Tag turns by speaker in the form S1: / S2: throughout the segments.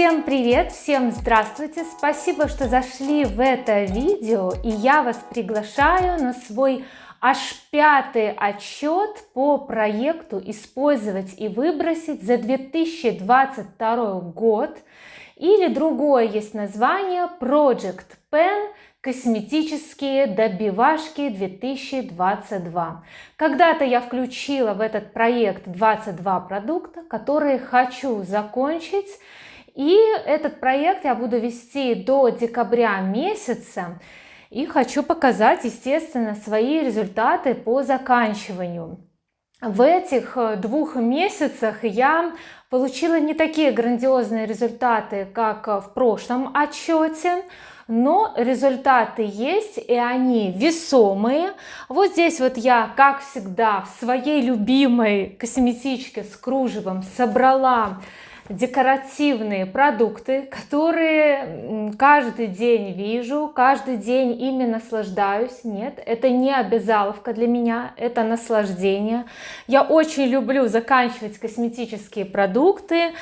S1: Всем привет, всем здравствуйте, спасибо, что зашли в это видео, и я вас приглашаю на свой аж 5-й отчет по проекту «Использовать и выбросить» за 2022 год, или другое есть название Project Pen «Косметические добивашки 2022». Когда-то я включила в этот проект 22 продукта, которые хочу закончить. И этот проект я буду вести до декабря месяца. И хочу показать, естественно, свои результаты по заканчиванию. В этих 2 месяцах я получила не такие грандиозные результаты, как в прошлом отчете, но результаты есть, и они весомые. Вот здесь вот я, как всегда, в своей любимой косметичке с кружевом собрала декоративные продукты, которые каждый день вижу, каждый день ими наслаждаюсь. Нет, это не обязаловка для меня, это наслаждение. Я очень люблю заканчивать косметические продукты,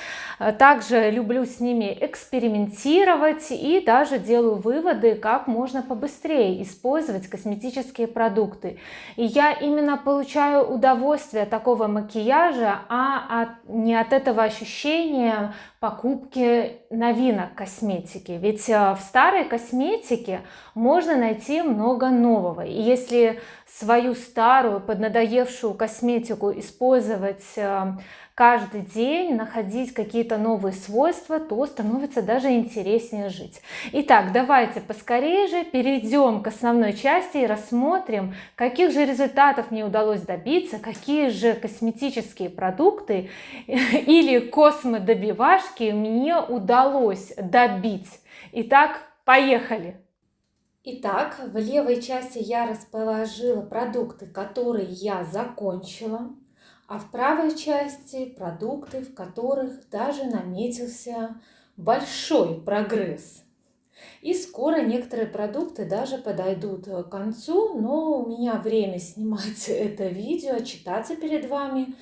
S1: также люблю с ними экспериментировать и даже делаю выводы, как можно побыстрее использовать косметические продукты. И я именно получаю удовольствие от такого макияжа, не от этого ощущения покупки новинок косметики. Ведь в старой косметике можно найти много нового. И если свою старую, поднадоевшую косметику использовать каждый день, находить какие-то новые свойства, то становится даже интереснее жить. Итак, давайте поскорее же перейдем к основной части и рассмотрим, каких же результатов мне удалось добиться, какие же косметические продукты или космодобивашки мне удалось добить. Итак, поехали! Итак, в левой части я расположила продукты, которые я закончила, а в правой части продукты, в которых даже наметился большой прогресс. И скоро некоторые продукты даже подойдут к концу, но у меня время снимать это видео, отчитаться перед вами.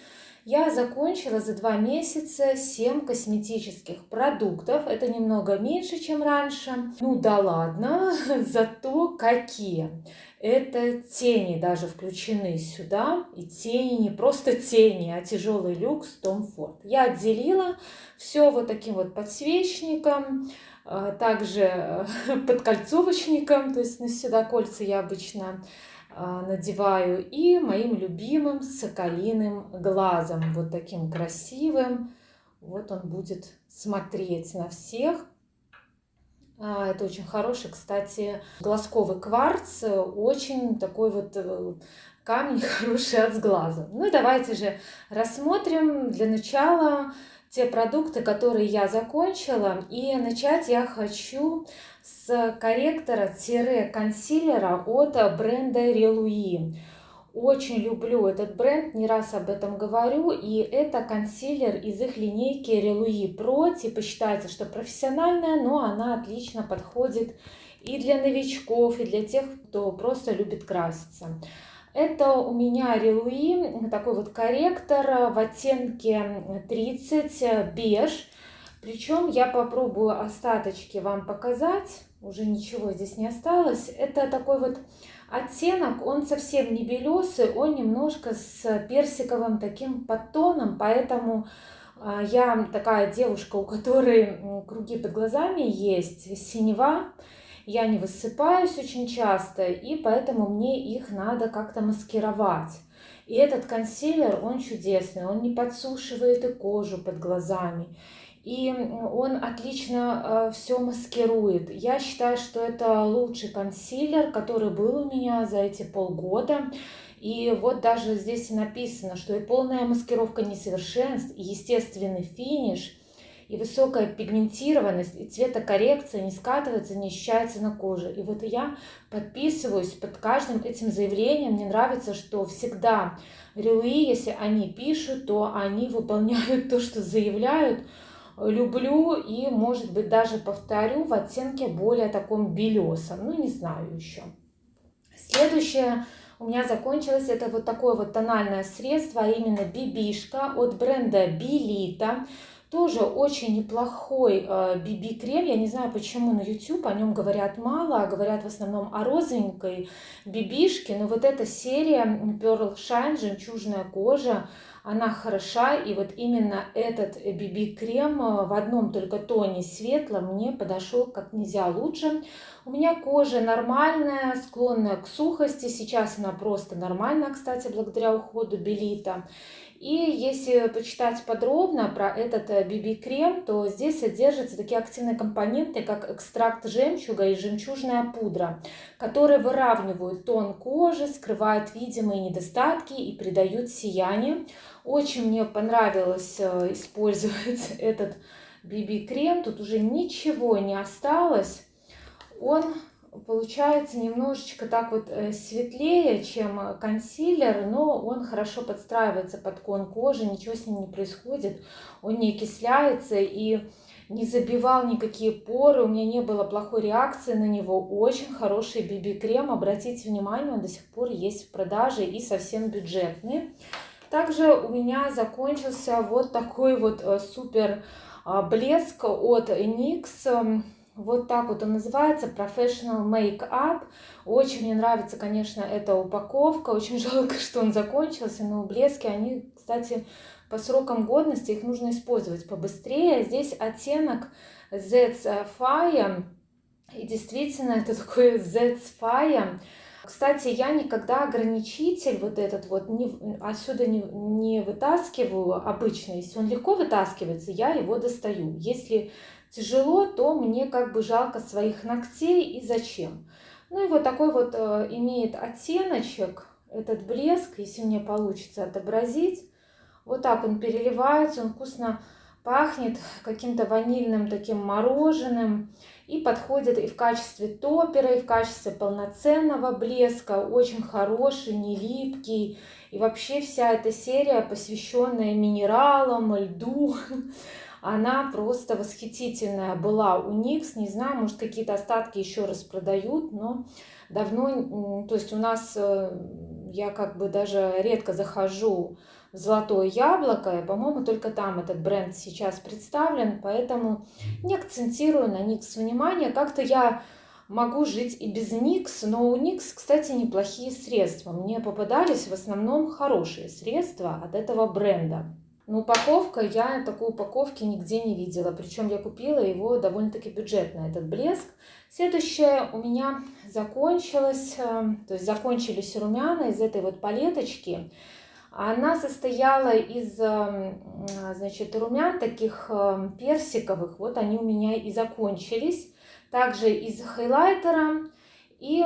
S1: Я закончила за 2 месяца 7 косметических продуктов. Это немного меньше, чем раньше. Ну да ладно, зато какие. Это тени даже включены сюда. И тени не просто тени, а тяжелый люкс Tom Ford. Я отделила все вот таким вот подсвечником, также подкольцовочником, то есть сюда кольца я обычно надеваю, и моим любимым соколиным глазом, вот таким красивым. Вот он будет смотреть на всех. Это очень хороший, кстати, глазковый кварц, очень такой вот камень хороший от сглаза. Ну и давайте же рассмотрим для начала те продукты, которые я закончила. И начать я хочу с корректора-консилера от бренда Reluí. Очень люблю этот бренд, не раз об этом говорю, и это консилер из их линейки Reluí Pro, типа считается, что профессиональная, но она отлично подходит и для новичков, и для тех, кто просто любит краситься. Это у меня Reluí, такой вот корректор в оттенке 30 беж, причем я попробую остаточки вам показать, уже ничего здесь не осталось. Это такой вот оттенок, он совсем не белесый, он немножко с персиковым таким подтоном, поэтому я такая девушка, у которой круги под глазами есть, синева, я не высыпаюсь очень часто, и поэтому мне их надо как-то маскировать. И этот консилер, он чудесный, он не подсушивает и кожу под глазами. И он отлично все маскирует. Я считаю, что это лучший консилер, который был у меня за эти полгода. И вот даже здесь написано, что и полная маскировка несовершенств, и естественный финиш, и высокая пигментированность, и цветокоррекция не скатывается, не ощущается на коже. И вот я подписываюсь под каждым этим заявлением. Мне нравится, что всегда Reluí, если они пишут, то они выполняют то, что заявляют. Люблю и, может быть, даже повторю в оттенке более таком белесом. Ну, не знаю еще. Следующее у меня закончилось. Это вот такое вот тональное средство, а именно бибишка от бренда Белита. Тоже очень неплохой BB-крем. Я не знаю, почему на YouTube о нем говорят мало, а говорят в основном о розовенькой бибишке. Но вот эта серия Pearl Shine, жемчужная кожа, она хороша. И вот именно этот BB-крем в одном только тоне светлом мне подошел как нельзя лучше. У меня кожа нормальная, склонная к сухости. Сейчас она просто нормальная, кстати, благодаря уходу Белита. И если почитать подробно про этот BB-крем, то здесь содержатся такие активные компоненты, как экстракт жемчуга и жемчужная пудра, которые выравнивают тон кожи, скрывают видимые недостатки и придают сияние. Очень мне понравилось использовать этот BB-крем. Тут уже ничего не осталось. Он получается немножечко так вот светлее, чем консилер, но он хорошо подстраивается под тон кожи, ничего с ним не происходит, он не окисляется и не забивал никакие поры, у меня не было плохой реакции на него. Очень хороший BB-крем, обратите внимание, он до сих пор есть в продаже и совсем бюджетный. Также у меня закончился вот такой вот супер блеск от NYX. Вот так вот он называется, Professional Makeup. Очень мне нравится, конечно, эта упаковка. Очень жалко, что он закончился, но блески, они, кстати, по срокам годности, их нужно использовать побыстрее. Здесь оттенок Z-Fire. И действительно, это такой Z-Fire. Кстати, я никогда ограничитель вот этот вот отсюда не вытаскиваю обычно. Если он легко вытаскивается, я его достаю. Если тяжело, то мне как бы жалко своих ногтей и зачем. Ну и вот такой вот имеет оттеночек, этот блеск, если мне получится отобразить. Вот так он переливается, он вкусно пахнет каким-то ванильным таким мороженым. И подходит и в качестве топера, и в качестве полноценного блеска. Очень хороший, не липкий. И вообще вся эта серия, посвященная минералам, льду, она просто восхитительная была у NYX. Не знаю, может, какие-то остатки еще раз продают, но давно, то есть у нас, я как бы даже редко захожу в Золотое Яблоко, и, по-моему, только там этот бренд сейчас представлен, поэтому не акцентирую на NYX внимание. Как-то я могу жить и без NYX, но у NYX, кстати, неплохие средства. Мне попадались в основном хорошие средства от этого бренда. Но упаковка, я такой упаковки нигде не видела. Причем я купила его довольно-таки бюджетно, этот блеск. Следующее у меня закончилось, то есть закончились румяна из этой вот палеточки. Она состояла из, значит, румян таких персиковых. Вот они у меня и закончились. Также из хайлайтера. И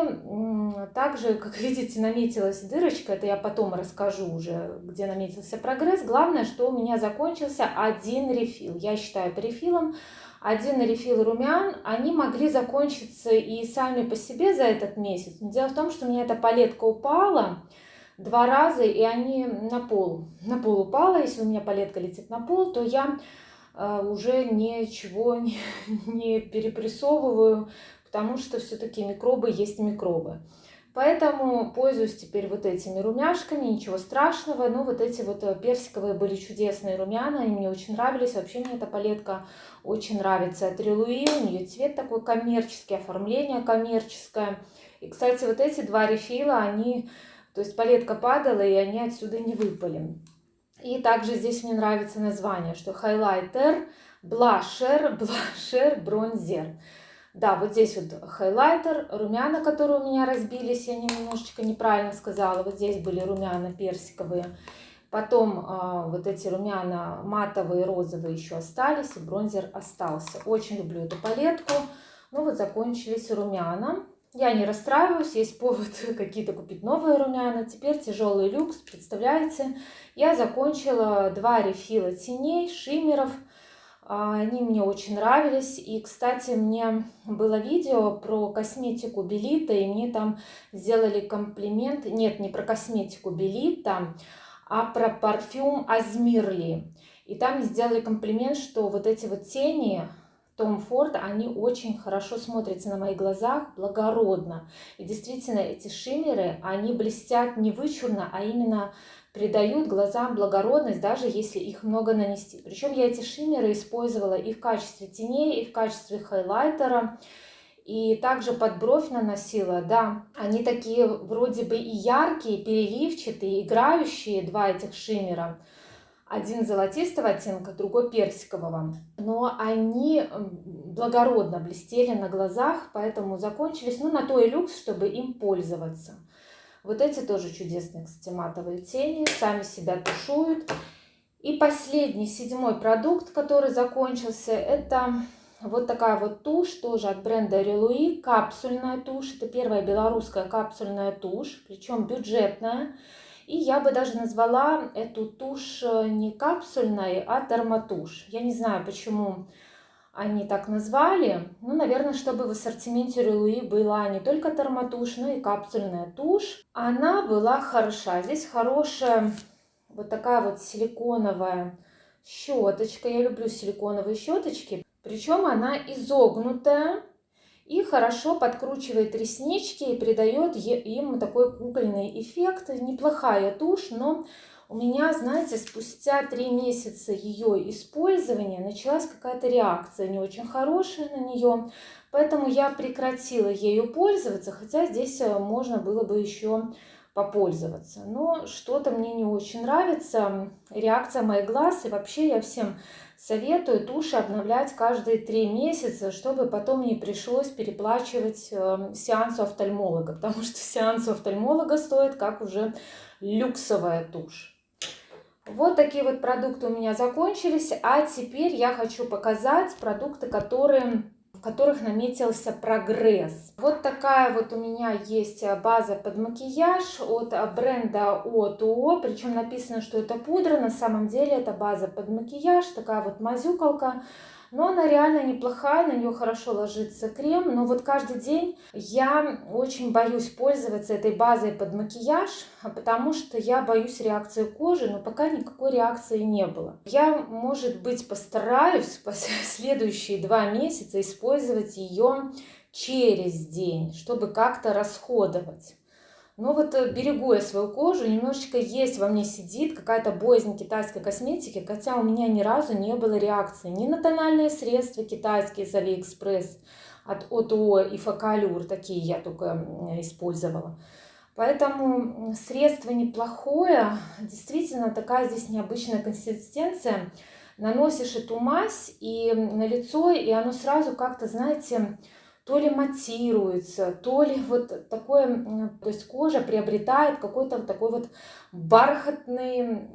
S1: также, как видите, наметилась дырочка. Это я потом расскажу уже, где наметился прогресс. Главное, что у меня закончился один рефил. Я считаю это рефилом. Один рефил румян. Они могли закончиться и сами по себе за этот месяц. Но дело в том, что у меня эта палетка упала 2 раза, и они на пол упала. Если у меня палетка летит на пол, то я уже ничего не перепрессовываю, потому что все-таки микробы есть микробы. Поэтому пользуюсь теперь вот этими румяшками, ничего страшного. Но вот эти вот персиковые были чудесные румяна, они мне очень нравились. Вообще мне эта палетка очень нравится. От Релуи, у нее цвет такой коммерческий, оформление коммерческое. И, кстати, вот эти 2 рефила, они... То есть палетка падала, и они отсюда не выпали. И также здесь мне нравится название, что хайлайтер, блашер, бронзер. Да, вот здесь вот хайлайтер, румяна, которые у меня разбились, я немножечко неправильно сказала. Вот здесь были румяна персиковые. Потом вот эти румяна матовые, розовые еще остались, и бронзер остался. Очень люблю эту палетку. Ну вот закончились румяна. Я не расстраиваюсь, есть повод какие-то купить новые румяна. Теперь тяжелый люкс, представляете? Я закончила 2 рефила теней, шиммеров. Они мне очень нравились. И, кстати, мне было видео про косметику Белита, и мне там сделали комплимент. Нет, не про косметику Белита, а про парфюм Азмирли. И там мне сделали комплимент, что вот эти вот тени Tom Ford, они очень хорошо смотрятся на моих глазах, благородно. И действительно, эти шиммеры, они блестят не вычурно, а именно придают глазам благородность, даже если их много нанести. Причем я эти шиммеры использовала и в качестве теней, и в качестве хайлайтера. И также под бровь наносила, да. Они такие вроде бы и яркие, переливчатые, играющие, два этих шиммера. Один золотистого оттенка, другой персикового. Но они благородно блестели на глазах, поэтому закончились, ну, на то и люкс, чтобы им пользоваться. Вот эти тоже чудесные, кстати, матовые тени, сами себя тушуют. И последний, 7-й продукт, который закончился, это вот такая вот тушь, тоже от бренда Релуи, капсульная тушь. Это первая белорусская капсульная тушь, причем бюджетная. И я бы даже назвала эту тушь не капсульной, а термотушь. Я не знаю, почему они так назвали. Ну, наверное, чтобы в ассортименте Релуи была не только термотушь, но и капсульная тушь. Она была хороша. Здесь хорошая вот такая вот силиконовая щеточка. Я люблю силиконовые щеточки. Причем она изогнутая и хорошо подкручивает реснички и придает им такой кукольный эффект. Неплохая тушь, но у меня, знаете, спустя 3 месяца ее использования началась какая-то реакция не очень хорошая на нее. Поэтому я прекратила ею пользоваться, хотя здесь можно было бы еще попользоваться. Но что-то мне не очень нравится. Реакция моих глаз. И вообще я всем советую туши обновлять каждые 3 месяца, чтобы потом не пришлось переплачивать сеансу офтальмолога. Потому что сеанс у офтальмолога стоит как уже люксовая тушь. Вот такие вот продукты у меня закончились. А теперь я хочу показать продукты, в которых наметился прогресс. Вот такая вот у меня есть база под макияж от бренда O2O. Причем написано, что это пудра. На самом деле это база под макияж. Такая вот мазюкалка. Но она реально неплохая, на нее хорошо ложится крем. Но вот каждый день я очень боюсь пользоваться этой базой под макияж, потому что я боюсь реакции кожи, но пока никакой реакции не было. Я, может быть, постараюсь следующие 2 месяца использовать ее через день, чтобы как-то расходовать. Но вот берегу я свою кожу, немножечко есть во мне сидит какая-то боязнь китайской косметики, хотя у меня ни разу не было реакции ни на тональные средства китайские из Алиэкспресс от O2O и Фокалюр, такие я только использовала. Поэтому средство неплохое, действительно такая здесь необычная консистенция. Наносишь эту мазь и на лицо, и оно сразу как-то, знаете, то ли матируется, то ли вот такое, то есть кожа приобретает какое-то вот такое вот бархатное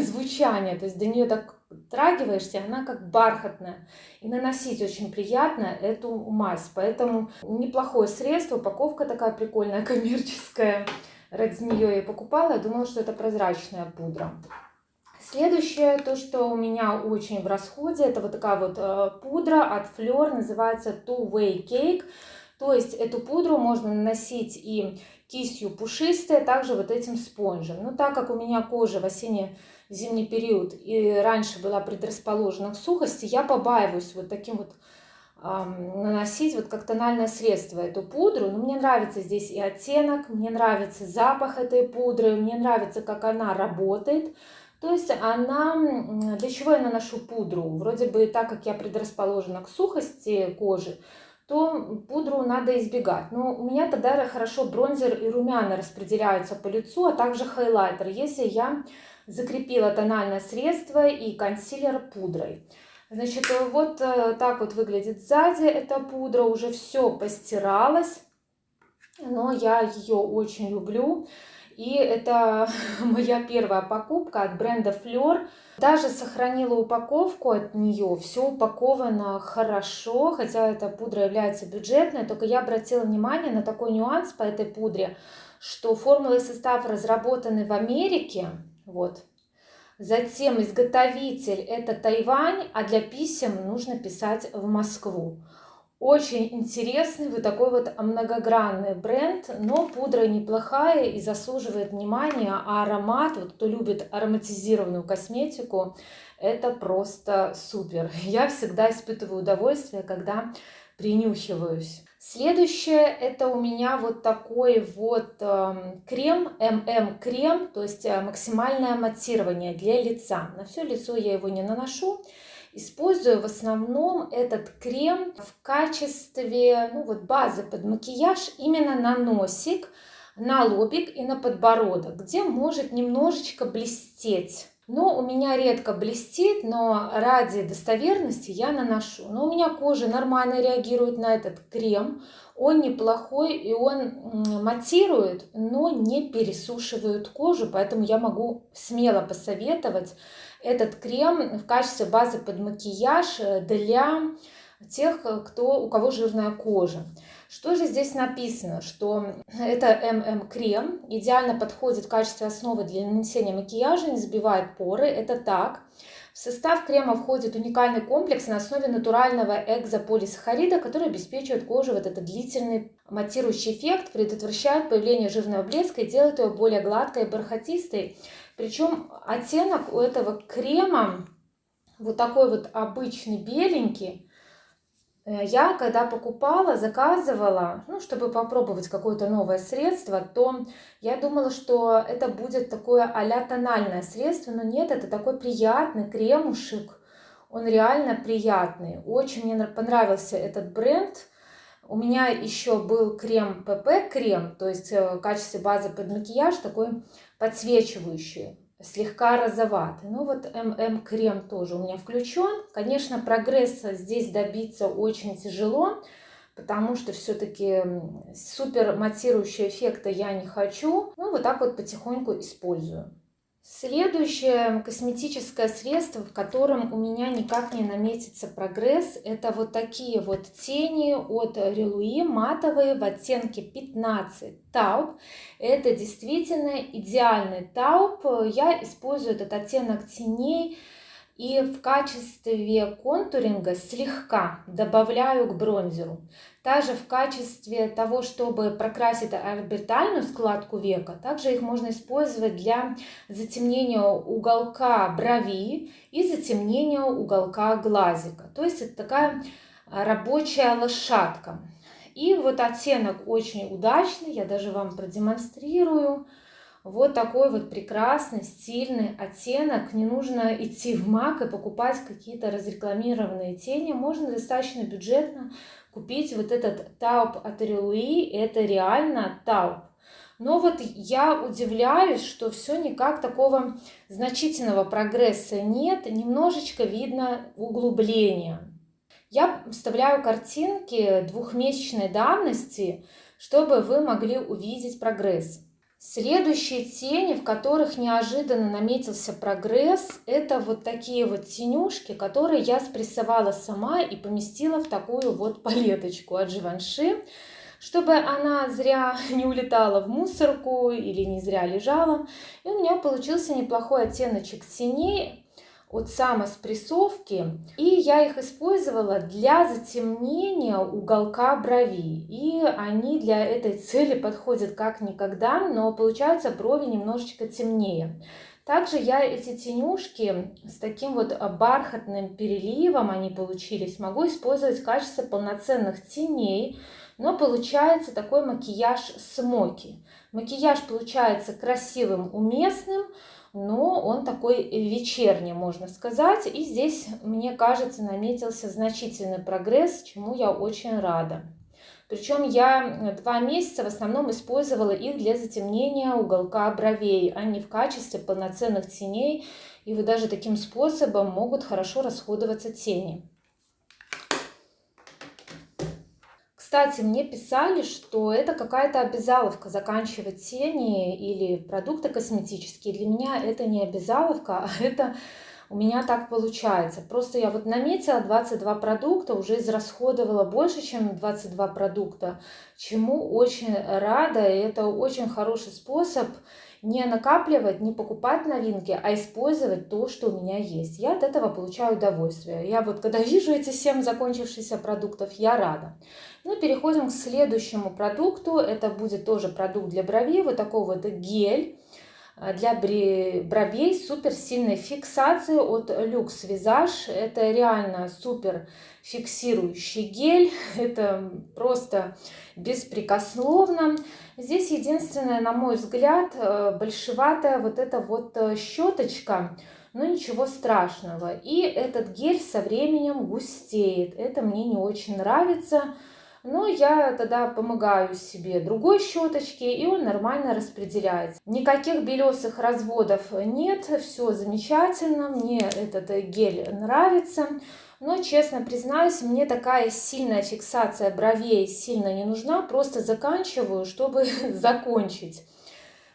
S1: звучание, то есть до нее так дотрагиваешься, она как бархатная, и наносить очень приятно эту мазь, поэтому неплохое средство, упаковка такая прикольная, коммерческая, ради нее я и покупала, я думала, что это прозрачная пудра. Следующее, то, что у меня очень в расходе, это вот такая вот пудра от Fleur, называется Two Way Cake. То есть эту пудру можно наносить и кистью пушистой, а также вот этим спонжем. Но так как у меня кожа в осенне-зимний период и раньше была предрасположена к сухости, я побаиваюсь вот таким вот наносить вот как тональное средство эту пудру. Но мне нравится здесь и оттенок, мне нравится запах этой пудры, мне нравится, как она работает. То есть она, для чего я наношу пудру? Вроде бы так как я предрасположена к сухости кожи, то пудру надо избегать. Но у меня тогда хорошо бронзер и румяна распределяются по лицу, а также хайлайтер, если я закрепила тональное средство и консилер пудрой. Значит, вот так вот выглядит сзади эта пудра, уже все постиралось, но я ее очень люблю. И это моя первая покупка от бренда Fleur. Даже сохранила упаковку от нее. Все упаковано хорошо, хотя эта пудра является бюджетной. Только я обратила внимание на такой нюанс по этой пудре, что формула и состав разработаны в Америке. Вот. Затем изготовитель это Тайвань, а для писем нужно писать в Москву. Очень интересный вот такой вот многогранный бренд, но пудра неплохая и заслуживает внимания, а аромат, вот кто любит ароматизированную косметику, это просто супер. Я всегда испытываю удовольствие, когда принюхиваюсь. Следующее это у меня вот такой вот крем, крем, то есть максимальное матирование для лица. На все лицо я его не наношу. Использую в основном этот крем в качестве базы под макияж именно на носик, на лобик и на подбородок, где может немножечко блестеть. Но у меня редко блестит, но ради достоверности я наношу. Но у меня кожа нормально реагирует на этот крем. Он неплохой и он матирует, но не пересушивает кожу, поэтому я могу смело посоветовать этот крем в качестве базы под макияж для тех, у кого жирная кожа. Что же здесь написано? Что это крем, идеально подходит в качестве основы для нанесения макияжа, не сбивает поры, это так. В состав крема входит уникальный комплекс на основе натурального экзополисахарида, который обеспечивает коже вот этот длительный матирующий эффект, предотвращает появление жирного блеска и делает ее более гладкой и бархатистой. Причем оттенок у этого крема вот такой вот обычный беленький. Я когда покупала, заказывала, чтобы попробовать какое-то новое средство, то я думала, что это будет такое а-ля тональное средство, но нет, это такой приятный кремушек, он реально приятный. Очень мне понравился этот бренд. У меня еще был крем ПП крем, то есть в качестве базы под макияж такой подсвечивающий, слегка розоватый. Ну вот крем тоже у меня включен. Конечно, прогресса здесь добиться очень тяжело, потому что все-таки супер матирующего эффекта я не хочу. Ну вот так вот потихоньку использую. Следующее косметическое средство, в котором у меня никак не наметится прогресс, это вот такие вот тени от Релуи, матовые в оттенке 15 тауп. Это действительно идеальный тауп. Я использую этот оттенок теней и в качестве контуринга слегка добавляю к бронзеру. Также в качестве того, чтобы прокрасить орбитальную складку века, также их можно использовать для затемнения уголка брови и затемнения уголка глазика. То есть это такая рабочая лошадка. И вот оттенок очень удачный, я даже вам продемонстрирую. Вот такой вот прекрасный, стильный оттенок. Не нужно идти в МАК и покупать какие-то разрекламированные тени. Можно достаточно бюджетно купить вот этот тауп от Релуи. Это реально тауп. Но вот я удивляюсь, что все никак такого значительного прогресса нет. Немножечко видно углубление. Я вставляю картинки двухмесячной давности, чтобы вы могли увидеть прогресс. Следующие тени, в которых неожиданно наметился прогресс, это вот такие вот тенюшки, которые я спрессовала сама и поместила в такую вот палеточку от Givenchy, чтобы она зря не улетала в мусорку или не зря лежала. И у меня получился неплохой оттеночек теней от самоспрессовки, и я их использовала для затемнения уголка брови, и они для этой цели подходят как никогда, но получаются брови немножечко темнее. Также я эти тенюшки с таким вот бархатным переливом, они получились, могу использовать в качестве полноценных теней, но получается такой макияж смоки. Макияж получается красивым, уместным, но он такой вечерний, можно сказать. И здесь, мне кажется, наметился значительный прогресс, чему я очень рада. Причем я 2 месяца в основном использовала их для затемнения уголка бровей, а не в качестве полноценных теней. И вот даже таким способом могут хорошо расходоваться тени. Кстати, мне писали, что это какая-то обязаловка заканчивать тени или продукты косметические. Для меня это не обязаловка, а это у меня так получается. Просто я вот наметила 22 продукта, уже израсходовала больше, чем 22 продукта, чему очень рада. И это очень хороший способ не накапливать, не покупать новинки, а использовать то, что у меня есть. Я от этого получаю удовольствие. Я вот когда вижу эти 7 закончившихся продуктов, я рада. Ну, переходим к следующему продукту. Это будет тоже продукт для бровей. Вот такой вот гель для бровей с супер сильной фиксацией от Luxe Visage. Это реально супер фиксирующий гель. Это просто беспрекословно. Здесь единственное, на мой взгляд, большеватая вот эта вот щеточка. Но ничего страшного. И этот гель со временем густеет. Это мне не очень нравится. Но я тогда помогаю себе другой щеточке, и он нормально распределяется. Никаких белесых разводов нет, все замечательно, мне этот гель нравится. Но, честно признаюсь, мне такая сильная фиксация бровей сильно не нужна, просто заканчиваю, чтобы закончить.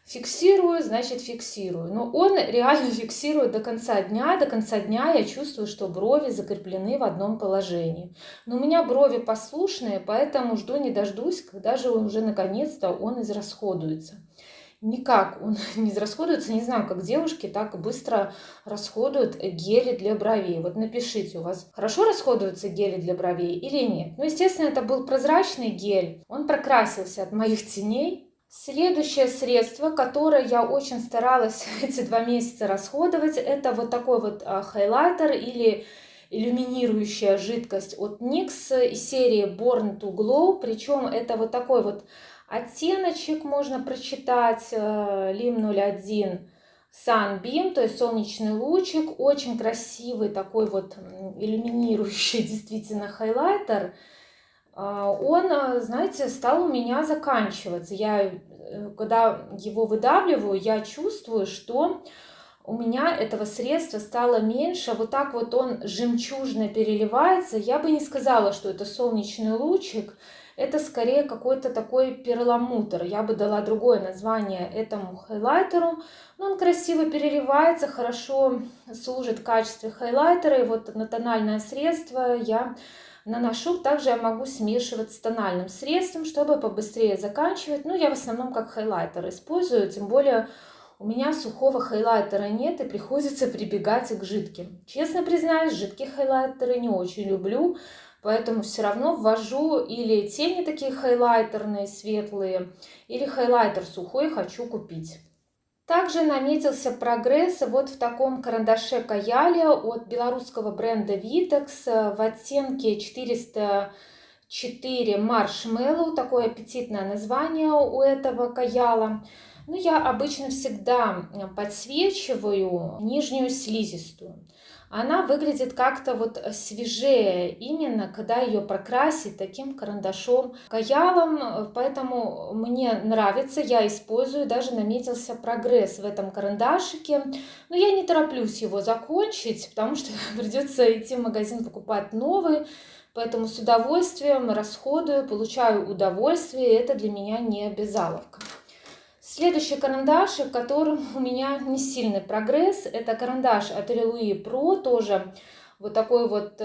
S1: Фиксирую, значит фиксирую. Но он реально фиксирует до конца дня. До конца дня я чувствую, что брови закреплены в одном положении. Но у меня брови послушные, поэтому жду не дождусь, когда же уже наконец-то он израсходуется. Никак он не израсходуется. Не знаю, как девушки так быстро расходуют гели для бровей. Вот напишите, у вас хорошо расходуются гели для бровей или нет. Ну, естественно, это был прозрачный гель. Он прокрасился от моих теней. Следующее средство, которое я очень старалась эти 2 месяца расходовать, это вот такой вот хайлайтер или иллюминирующая жидкость от NYX из серии Born to Glow. Причем это вот такой вот оттеночек, можно прочитать, Lim 01 Sunbeam, то есть солнечный лучик. Очень красивый такой вот иллюминирующий действительно хайлайтер. Он, знаете, стал у меня заканчиваться. Я, когда его выдавливаю, я чувствую, что у меня этого средства стало меньше. Вот так вот он жемчужно переливается. Я бы не сказала, что это солнечный лучик. Это скорее какой-то такой перламутр. Я бы дала другое название этому хайлайтеру. Но он красиво переливается, хорошо служит в качестве хайлайтера. И вот на тональное средство я наношу. Также я могу смешивать с тональным средством, чтобы побыстрее заканчивать. Но я в основном как хайлайтер использую, тем более у меня сухого хайлайтера нет и приходится прибегать к жидким. Честно признаюсь, жидкие хайлайтеры не очень люблю, поэтому все равно ввожу или тени такие хайлайтерные, светлые, или хайлайтер сухой хочу купить. Также наметился прогресс вот в таком карандаше Каяле от белорусского бренда Vitex в оттенке 404 Marshmallow. Такое аппетитное название у этого каяла. Но я обычно всегда подсвечиваю нижнюю слизистую. Она выглядит как-то вот свежее, именно когда ее прокрасить таким карандашом каялом, поэтому мне нравится, я использую, даже наметился прогресс в этом карандашике, но я не тороплюсь его закончить, потому что придется идти в магазин покупать новый, поэтому с удовольствием расходую, получаю удовольствие, и это для меня не обязаловка. Следующий карандаш, в котором у меня не сильный прогресс, это карандаш от Relouis Pro, тоже вот такой вот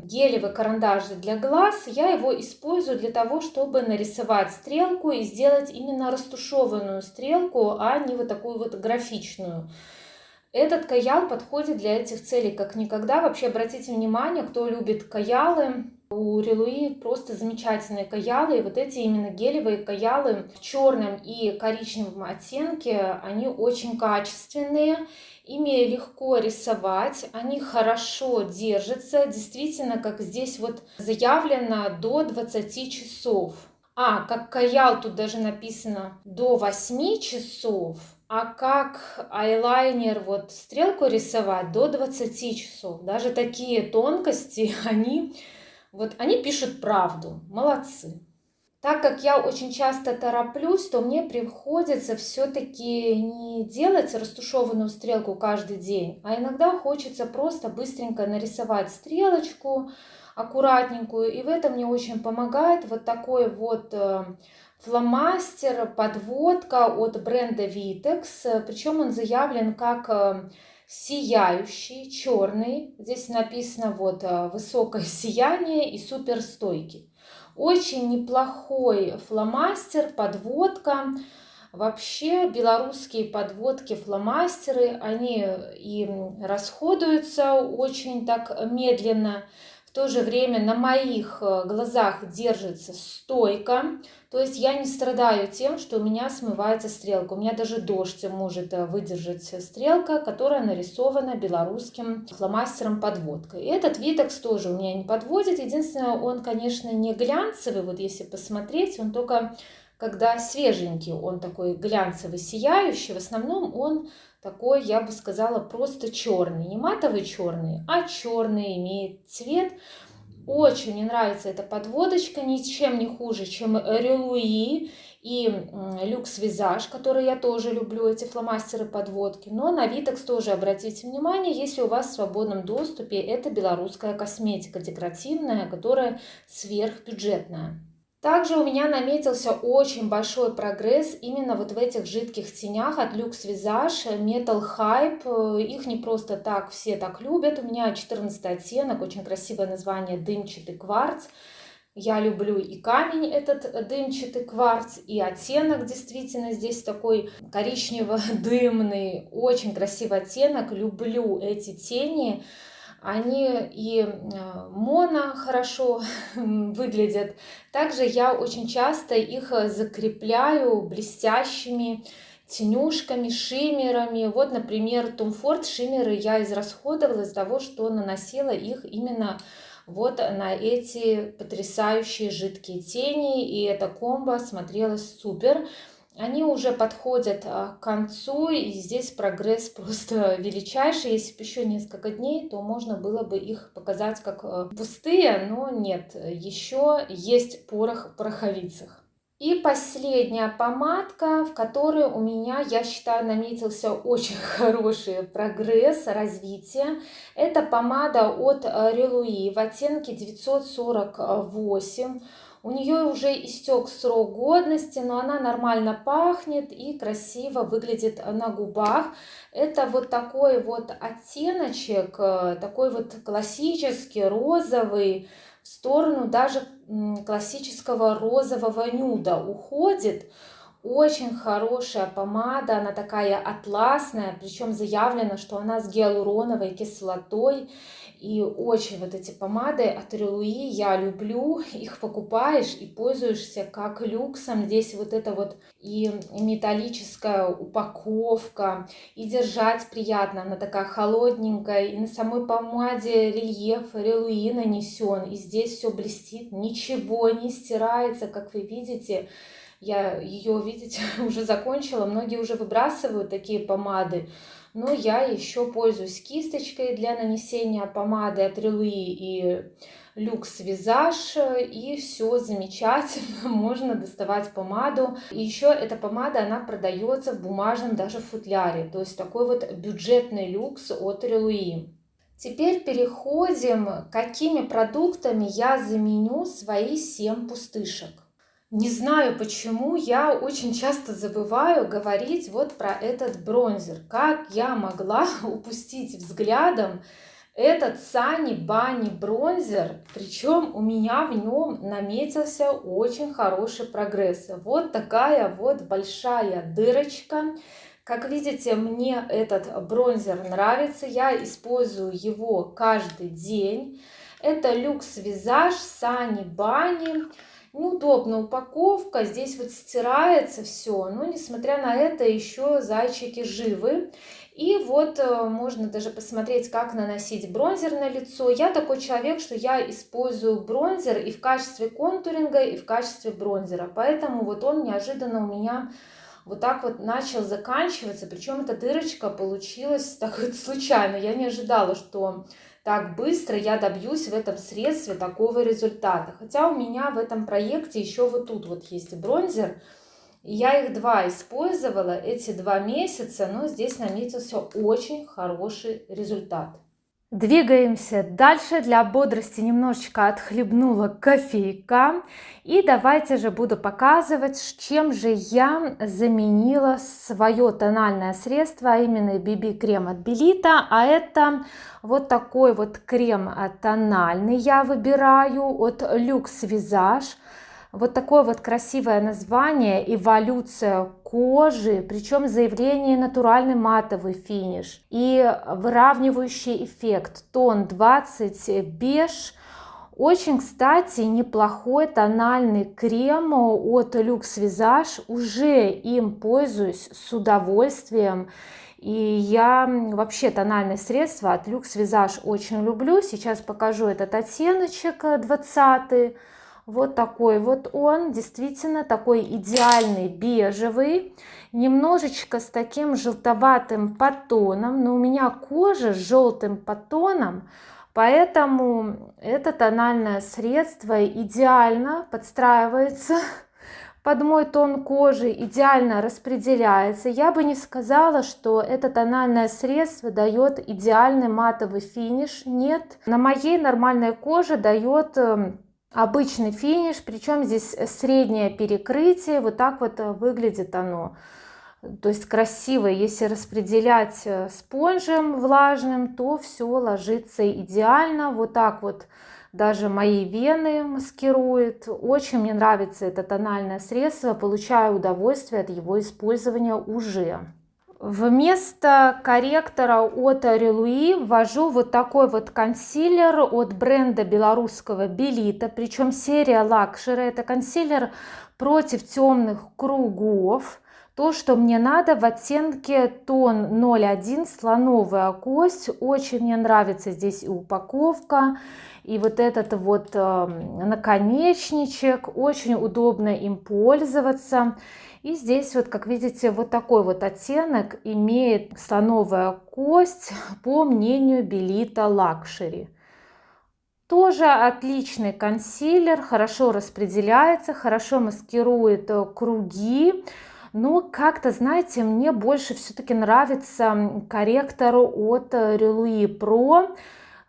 S1: гелевый карандаш для глаз. Я его использую для того, чтобы нарисовать стрелку и сделать именно растушеванную стрелку, а не вот такую вот графичную. Этот каял подходит для этих целей как никогда. Вообще обратите внимание, кто любит каялы, у Relouis просто замечательные каялы. И вот эти именно гелевые каялы в черном и коричневом оттенке, они очень качественные. Ими легко рисовать, они хорошо держатся. Действительно, как здесь вот заявлено, до 20 часов. Как каял тут даже написано до 8 часов. А как айлайнер, вот стрелку рисовать до 20 часов. Даже такие тонкости, они пишут правду. Молодцы. Так как я очень часто тороплюсь, то мне приходится все-таки не делать растушеванную стрелку каждый день, а иногда хочется просто быстренько нарисовать стрелочку аккуратненькую. И в этом мне очень помогает вот такой вот фломастер, подводка от бренда Vitex. Причем он заявлен как сияющий, черный. Здесь написано вот высокое сияние и суперстойкий. Очень неплохой фломастер, подводка. Вообще белорусские подводки, фломастеры, они и расходуются очень так медленно, в то же время на моих глазах держится стойко, то есть я не страдаю тем, что у меня смывается стрелка. У меня даже дождь может выдержать стрелка, которая нарисована белорусским фломастером подводкой. И этот Витекс тоже у меня не подводит. Единственное, он, конечно, не глянцевый, вот если посмотреть, он только когда свеженький, он такой глянцевый, сияющий. В основном он такой, я бы сказала, просто черный. Не матовый черный, а черный, имеет цвет. Очень мне нравится эта подводочка, ничем не хуже, чем Релуи и Люкс Визаж, который я тоже люблю, эти фломастеры подводки. Но на Витекс тоже обратите внимание, если у вас в свободном доступе это белорусская косметика декоративная, которая сверхбюджетная. Также у меня наметился очень большой прогресс именно вот в этих жидких тенях от Luxe Visage, Metal Hype. Их не просто так все так любят. У меня 14 оттенок, очень красивое название, дымчатый кварц. Я люблю и камень этот дымчатый кварц, и оттенок действительно здесь такой коричнево-дымный. Очень красивый оттенок, люблю эти тени. Они и моно хорошо выглядят. Также я очень часто их закрепляю блестящими тенюшками, шиммерами. Вот, например, Tom Ford шиммеры я израсходовала из-за того, что наносила их именно вот на эти потрясающие жидкие тени. И эта комбо смотрелась супер. Они уже подходят к концу, и здесь прогресс просто величайший. Если бы еще несколько дней, то можно было бы их показать как пустые, но нет, еще есть порох в пороховицах. И последняя помадка, в которой у меня, я считаю, наметился очень хороший прогресс, развитие. Это помада от Релуи в оттенке 948. У нее уже истек срок годности, но она нормально пахнет и красиво выглядит на губах. Это вот такой вот оттеночек, такой вот классический розовый, в сторону даже классического розового нюда уходит. Очень хорошая помада, она такая атласная, причем заявлено, что она с гиалуроновой кислотой. И очень вот эти помады от Релуи я люблю, их покупаешь и пользуешься как люксом. Здесь вот это вот и металлическая упаковка, и держать приятно, она такая холодненькая, и на самой помаде рельеф Релуи нанесен, и здесь все блестит, ничего не стирается, как вы видите. Я ее, видите, уже закончила, многие уже выбрасывают такие помады. Но я еще пользуюсь кисточкой для нанесения помады от Релуи и Люкс Визаж, и все замечательно, можно доставать помаду. И еще эта помада, она продается в бумажном даже футляре, то есть такой вот бюджетный люкс от Релуи. Теперь переходим, какими продуктами я заменю свои 7 пустышек. Не знаю почему, я очень часто забываю говорить вот про этот бронзер. Как я могла упустить взглядом этот Sunny Bunny бронзер, причем у меня в нем наметился очень хороший прогресс. Вот такая вот большая дырочка. Как видите, мне этот бронзер нравится, я использую его каждый день. Это Люкс Визаж Sunny Bunny. Неудобная упаковка, здесь вот стирается все, но несмотря на это еще зайчики живы. И вот можно даже посмотреть, как наносить бронзер на лицо. Я такой человек, что я использую бронзер и в качестве контуринга, и в качестве бронзера. Поэтому вот он неожиданно у меня вот так вот начал заканчиваться. Причем эта дырочка получилась так вот случайно. Я не ожидала, что так быстро я добьюсь в этом средстве такого результата. Хотя у меня в этом проекте еще вот тут вот есть бронзер. Я их 2 использовала, эти 2 месяца, но здесь наметился очень хороший результат. Двигаемся дальше. Для бодрости немножечко отхлебнула кофейка. И давайте же буду показывать, с чем же я заменила свое тональное средство, а именно BB-крем от Белита. А это вот такой вот крем тональный я выбираю от Luxe Visage. Вот такое вот красивое название «Эволюция кожи», причем заявление «Натуральный матовый финиш» и выравнивающий эффект, тон 20 беж. Очень, кстати, неплохой тональный крем от Luxe Visage, уже им пользуюсь с удовольствием. И я вообще тональные средства от Luxe Visage очень люблю. Сейчас покажу этот оттеночек 20. Вот такой вот он, действительно такой идеальный бежевый, немножечко с таким желтоватым подтоном, но у меня кожа с желтым подтоном, поэтому это тональное средство идеально подстраивается под мой тон кожи, идеально распределяется. Я бы не сказала, что это тональное средство дает идеальный матовый финиш. Нет, на моей нормальной коже дает обычный финиш, причем здесь среднее перекрытие, вот так вот выглядит оно. То есть красиво, если распределять спонжем влажным, то все ложится идеально. Вот так вот даже мои вены маскирует. Очень мне нравится это тональное средство, получаю удовольствие от его использования уже. Вместо корректора от Релуи ввожу вот такой вот консилер от бренда белорусского Белита, причем серия Luxury. Это консилер против темных кругов. То, что мне надо, в оттенке тон 01 слоновая кость. Очень мне нравится здесь и упаковка, и вот этот вот наконечничек. Очень удобно им пользоваться. И здесь вот, как видите, вот такой вот оттенок имеет слоновая кость, по мнению Белита Luxury. Тоже отличный консилер, хорошо распределяется, хорошо маскирует круги. Но как-то, знаете, мне больше все-таки нравится корректор от Relui Pro.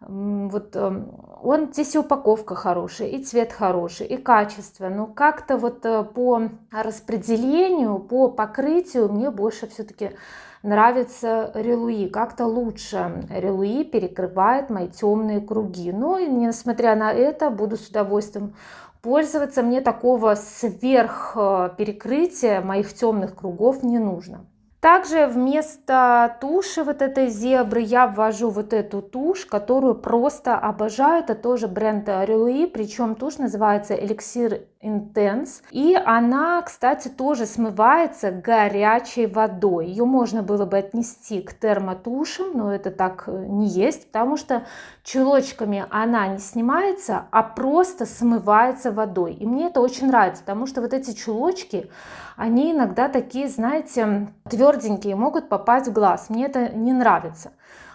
S1: Вот он здесь и упаковка хорошая, и цвет хороший, и качество. Но как-то вот по распределению, по покрытию мне больше все-таки нравится Relui. Как-то лучше Relui перекрывает мои темные круги. Но несмотря на это, буду с удовольствием пользоваться. Мне такого сверх перекрытия моих темных кругов не нужно. Также вместо туши вот этой зебры я ввожу вот эту тушь, которую просто обожаю. Это тоже бренд Relui, причем тушь называется Elixir Intense. И она, кстати, тоже смывается горячей водой. Ее можно было бы отнести к термотушам, но это так не есть, потому что чулочками она не снимается, а просто смывается водой. И мне это очень нравится, потому что вот эти чулочки, они иногда такие, знаете, тверденькие, могут попасть в глаз. Мне это не нравится.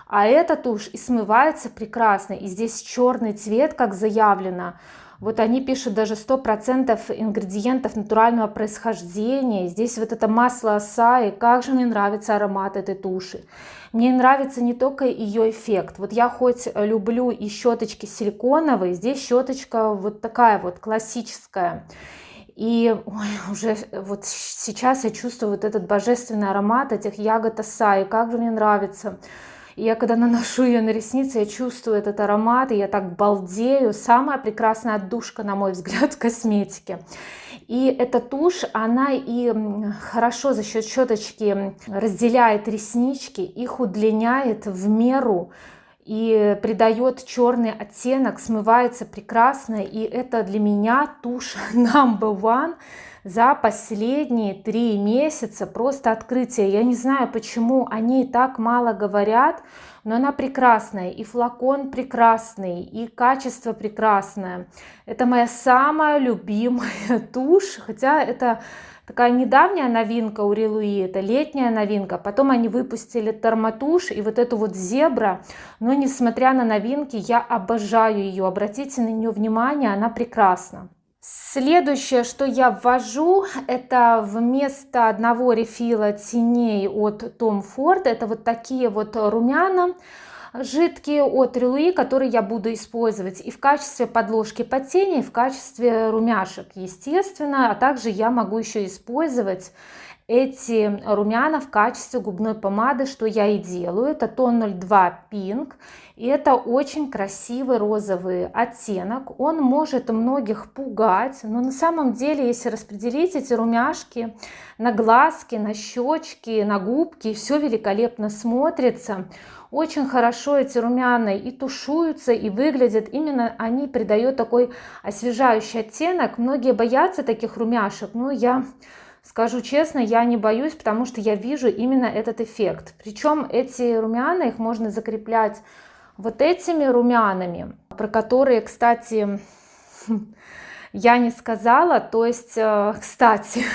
S1: А эта тушь и смывается прекрасно. И здесь черный цвет, как заявлено. Вот они пишут даже 100% ингредиентов натурального происхождения. Здесь вот это масло асаи. Как же мне нравится аромат этой туши. Мне нравится не только ее эффект. Вот я хоть люблю и щеточки силиконовые, здесь щеточка вот такая вот классическая. И уже вот сейчас я чувствую вот этот божественный аромат этих ягод асаи. Как же мне нравится. И я когда наношу ее на ресницы, я чувствую этот аромат, и я так балдею. Самая прекрасная отдушка, на мой взгляд, в косметике. И эта тушь, она и хорошо за счет щеточки разделяет реснички, их удлиняет в меру и придает черный оттенок, смывается прекрасно. И это для меня тушь number one за последние 3 месяца. Просто открытие. Я не знаю, почему о ней так мало говорят, но она прекрасная. И флакон прекрасный, и качество прекрасное. Это моя самая любимая тушь, хотя это такая недавняя новинка у Relui, это летняя новинка. Потом они выпустили термотушь и вот эту вот зебра. Но несмотря на новинки, я обожаю ее. Обратите на нее внимание, она прекрасна. Следующее, что я ввожу, это вместо одного рефила теней от Tom Ford, это вот такие вот румяна жидкие от Relui, которые я буду использовать и в качестве подложки под тени, и в качестве румяшек, естественно. А также я могу еще использовать эти румяна в качестве губной помады, что я и делаю. Это тон 02 Pink. И это очень красивый розовый оттенок. Он может многих пугать, но на самом деле, если распределить эти румяшки на глазки, на щечки, на губки, все великолепно смотрится. Очень хорошо эти румяна и тушуются, и выглядят. Именно они придают такой освежающий оттенок. Многие боятся таких румяшек, но я скажу честно, я не боюсь, потому что я вижу именно этот эффект. Причем эти румяна, их можно закреплять вот этими румянами, про которые, кстати, я не сказала. То есть, кстати,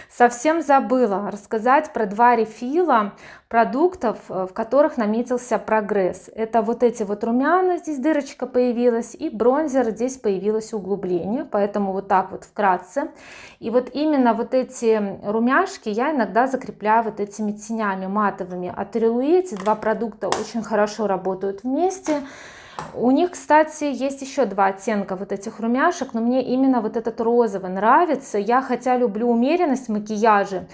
S1: совсем забыла рассказать про два рефила продуктов, в которых наметился прогресс. Это вот эти вот румяна, здесь дырочка появилась, и бронзер, здесь появилось углубление, поэтому вот так вот вкратце. И вот именно вот эти румяшки я иногда закрепляю вот этими тенями матовыми от Релуи. Эти два продукта очень хорошо работают вместе. У них, кстати, есть еще два оттенка вот этих румяшек, но мне именно вот этот розовый нравится. Я хотя люблю умеренность в макияже,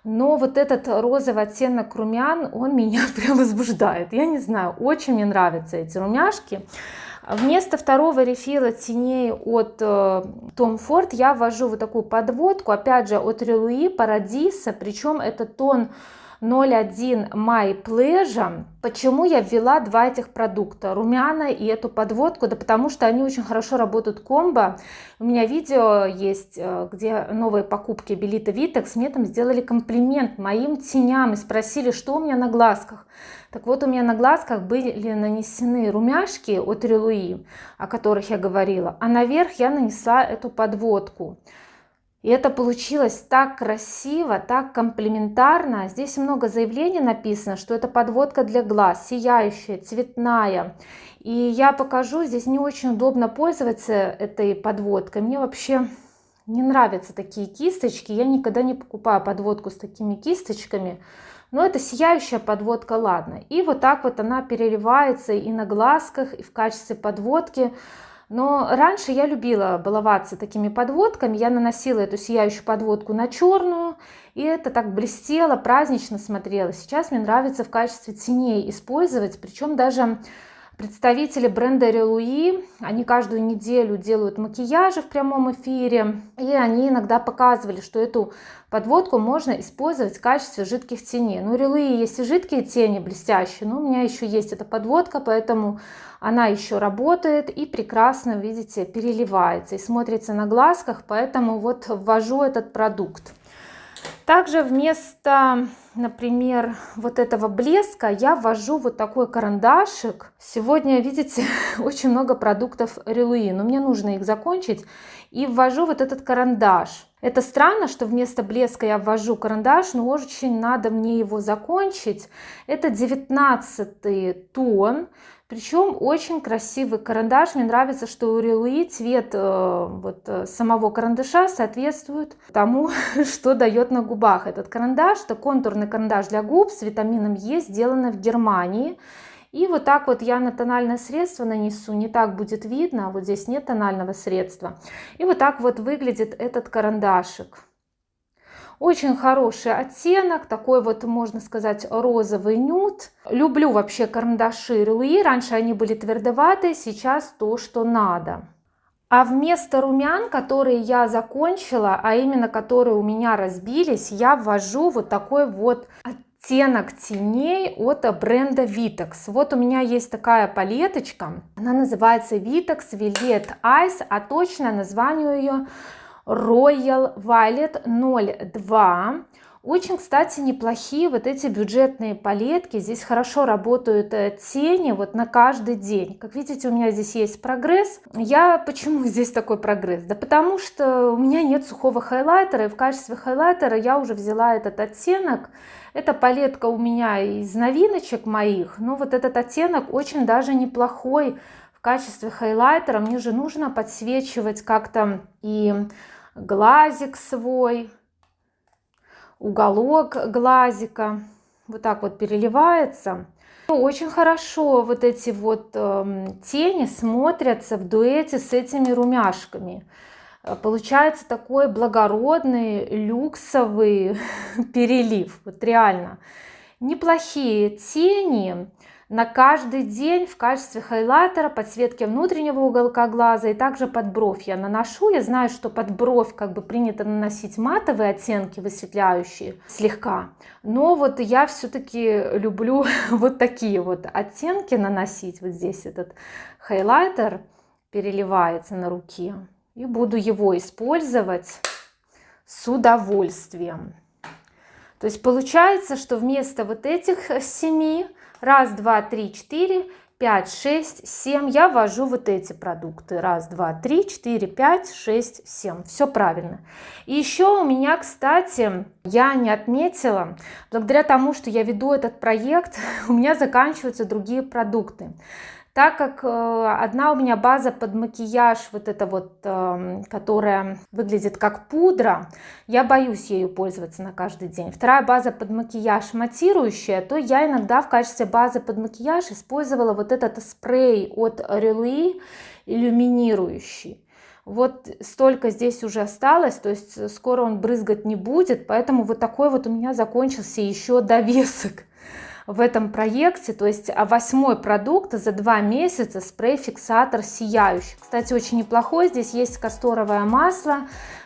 S1: но вот этот розовый оттенок румян, он меня прям возбуждает. Я не знаю, очень мне нравятся эти румяшки. Вместо второго рефила теней от Tom Ford я ввожу вот такую подводку, опять же от Релуи Парадиса, причем это тон 01 My Pleasure. Почему я ввела два этих продукта, румяна и эту подводку? Да потому что они очень хорошо работают комбо. У меня видео есть, где новые покупки Белита Витекс. Мне там сделали комплимент моим теням и спросили, что у меня на глазках. Так вот, у меня на глазках были нанесены румяшки от Релуи, о которых я говорила, а наверх я нанесла эту подводку. И это получилось так красиво, так комплементарно. Здесь много заявлений написано, что это подводка для глаз, сияющая, цветная. И я покажу, здесь не очень удобно пользоваться этой подводкой. Мне вообще не нравятся такие кисточки. Я никогда не покупаю подводку с такими кисточками. Но это сияющая подводка, ладно. И вот так вот она переливается и на глазках, и в качестве подводки. Но раньше я любила баловаться такими подводками. Я наносила эту сияющую подводку на черную, и это так блестело, празднично смотрелось. Сейчас мне нравится в качестве теней использовать, причем даже представители бренда Релуи, они каждую неделю делают макияжи в прямом эфире, и они иногда показывали, что эту подводку можно использовать в качестве жидких теней. Ну, у Релуи есть и жидкие тени блестящие, но у меня еще есть эта подводка, поэтому она еще работает и прекрасно, видите, переливается и смотрится на глазках, поэтому вот ввожу этот продукт. Также вместо, например, вот этого блеска я ввожу вот такой карандашик. Сегодня, видите, очень много продуктов Релуи, но мне нужно их закончить. И ввожу вот этот карандаш. Это странно, что вместо блеска я ввожу карандаш, но очень надо мне его закончить. Это 19-й тон. Причем очень красивый карандаш. Мне нравится, что у Релуи цвет самого карандаша соответствует тому, что дает на губах этот карандаш. Это контурный карандаш для губ с витамином Е, сделано в Германии. И вот так вот я на тональное средство нанесу, не так будет видно, вот здесь нет тонального средства. И вот так вот выглядит этот карандашик. Очень хороший оттенок, такой вот, можно сказать, розовый нюд. Люблю вообще карандаши Релуи, раньше они были твердоватые, сейчас то, что надо. А вместо румян, которые я закончила, а именно которые у меня разбились, я ввожу вот такой вот оттенок теней от бренда Vitex. Вот у меня есть такая палеточка, она называется Vitex Velvet Eyes, а точное название ее Royal Violet 02. Очень, кстати, неплохие вот эти бюджетные палетки. Здесь хорошо работают тени вот на каждый день. Как видите, у меня здесь есть прогресс. Почему здесь такой прогресс? Да потому что у меня нет сухого хайлайтера, и в качестве хайлайтера я уже взяла этот оттенок. Эта палетка у меня из новиночек моих, но вот этот оттенок очень даже неплохой в качестве хайлайтера. Мне же нужно подсвечивать как-то и глазик свой, уголок глазика. Вот так вот переливается. Очень хорошо вот эти вот тени смотрятся в дуэте с этими румяшками. Получается такой благородный, люксовый перелив. Вот реально. Неплохие тени на каждый день в качестве хайлайтера, подсветки внутреннего уголка глаза и также под бровь я наношу. Я знаю, что под бровь как бы принято наносить матовые оттенки, высветляющие слегка. Но вот я все-таки люблю вот такие вот оттенки наносить. Вот здесь этот хайлайтер переливается на руке. И буду его использовать с удовольствием. То есть получается, что вместо вот этих 7, 1, 2, 3, 4, 5, 6, 7, я ввожу вот эти продукты. 1, 2, 3, 4, 5, 6, 7. Все правильно. И еще у меня, кстати, я не отметила, благодаря тому, что я веду этот проект, у меня заканчиваются другие продукты. Так как одна у меня база под макияж, вот эта вот, которая выглядит как пудра, я боюсь ею пользоваться на каждый день. Вторая база под макияж матирующая, то я иногда в качестве базы под макияж использовала вот этот спрей от Релуи, иллюминирующий. Вот столько здесь уже осталось, то есть скоро он брызгать не будет, поэтому вот такой вот у меня закончился еще довесок в этом проекте, то есть 8-й продукт за 2 месяца, спрей-фиксатор сияющий. Кстати, очень неплохой, здесь есть касторовое масло,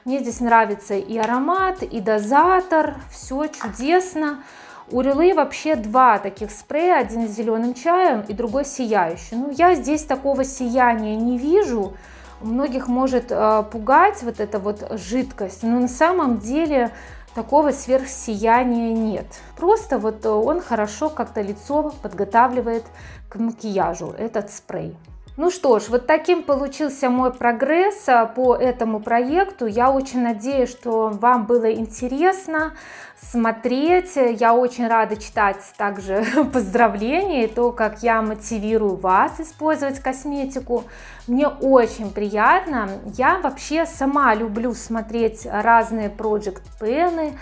S1: мне здесь нравится и аромат, и дозатор, все чудесно. У Релуи вообще 2 таких спрея, один с зеленым чаем и другой сияющий. Ну, я здесь такого сияния не вижу, многих может пугать вот эта вот жидкость, но на самом деле такого сверхсияния нет. Просто вот он хорошо как-то лицо подготавливает к макияжу, этот спрей. Ну что ж, вот таким получился мой прогресс по этому проекту. Я очень надеюсь, что вам было интересно смотреть. Я очень рада читать также поздравления и то, как я мотивирую вас использовать косметику. Мне очень приятно. Я вообще сама люблю смотреть разные Project Pen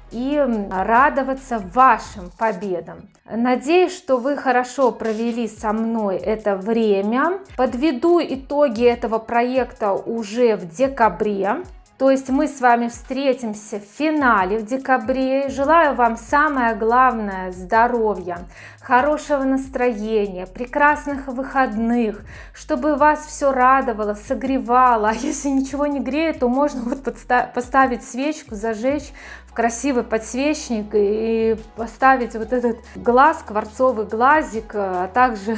S1: и радоваться вашим победам. Надеюсь, что вы хорошо провели со мной это время. Подведу итоги этого проекта уже в декабре. То есть мы с вами встретимся в финале в декабре. Желаю вам самое главное здоровья, хорошего настроения, прекрасных выходных, чтобы вас все радовало, согревало. А если ничего не греет, то можно вот поставить свечку, зажечь в красивый подсвечник и поставить вот этот глаз, кварцовый глазик, а также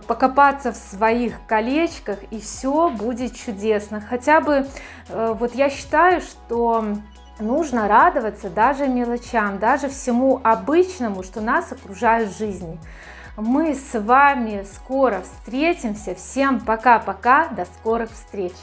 S1: покопаться в своих колечках, и все будет чудесно. Хотя бы вот я считаю, что нужно радоваться даже мелочам, даже всему обычному, что нас окружает в жизни. Мы с вами скоро встретимся. Всем пока-пока, до скорых встреч!